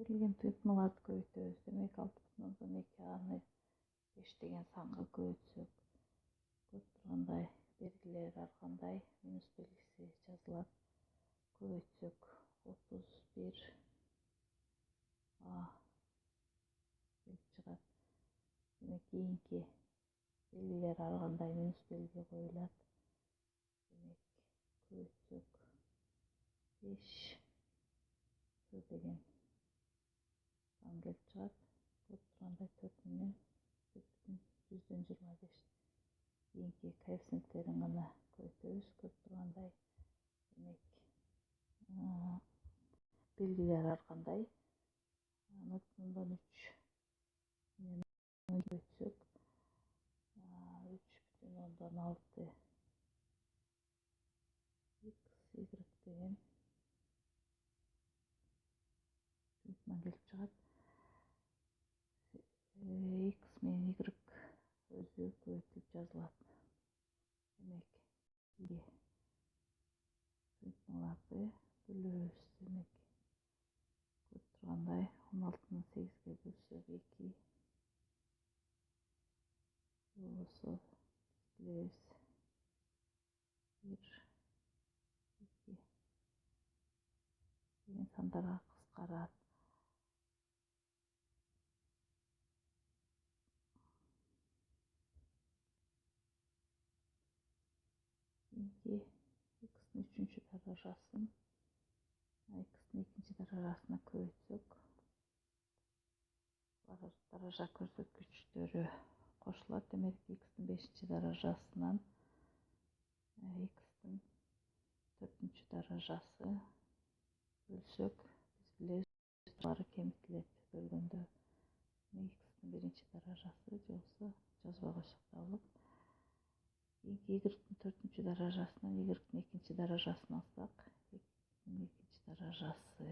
Берилген тыйынтмаларды көбөйтөбүз. Демек 6,2 аны 5 деген санга көбөйтсөк, көрүп тургандай белгилер ар кандай минус белгиси жазылат. Көбөйтсөк 31 а келип чыгат. Демек кийинки белгилер ар кандай минус белги коюлат. Демек көбөйтсөк 5 деген сан келип чыгат. Көрүп тургандай 4,4,125. Кийинки коэффициенттерин гана көбөйтөбүз. Көрүп тургандай демек белгилер ар кандай 0,3 менен көбөйтсөк 3,6 x y деген тыйынтма келип чыгат. X менен y өзү көбөйтүлүп жазылат. Демек тыйынтмаларды бөлөбүз. Демек көрүп тургандай 16-ны 8-ге бөлсөк 2 болсо билебиз 1 2 деген сандарга кыскарат. Кийинки x'nin 3-чү даражасын x'nin 2-нчи даражасына көбөйтсөк, даража көрсөткүчтөрү кошулат. Демек x'nin 5-нчи даражасынан x'nin 4-чү даражасы бөлсөк, биз билебиз баары кемитилет бөлгөндө. X'nin 1-нчи даражасы же болбосо жазбай койсок да болот. Кийинки y-nin 4-чү даражасынан y-nin 2-нчи даражасын алсак, y-nin 2-нчи даражасы